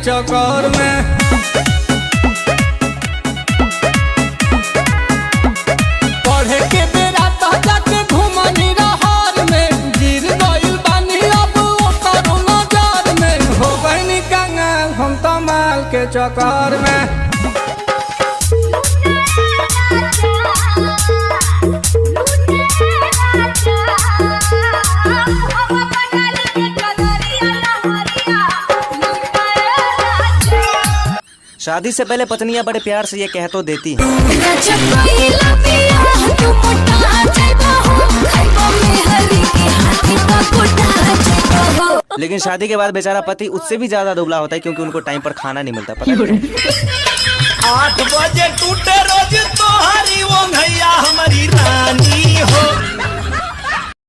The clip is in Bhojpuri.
चक्कर में। पढ़े के बेरा तो जाके घूमनी रहर में, गिर गइल बानी अब ओकर नजर में। हो गइनी कंगाल हम तो माल के चक्कर में। शादी से पहले पत्नियां बड़े प्यार से ये कह तो देती हैं, लेकिन शादी के बाद बेचारा पति उससे भी ज्यादा दुबला होता है, क्योंकि उनको टाइम पर खाना नहीं मिलता। पता 8 बजे टूटे रोज तोहारी वो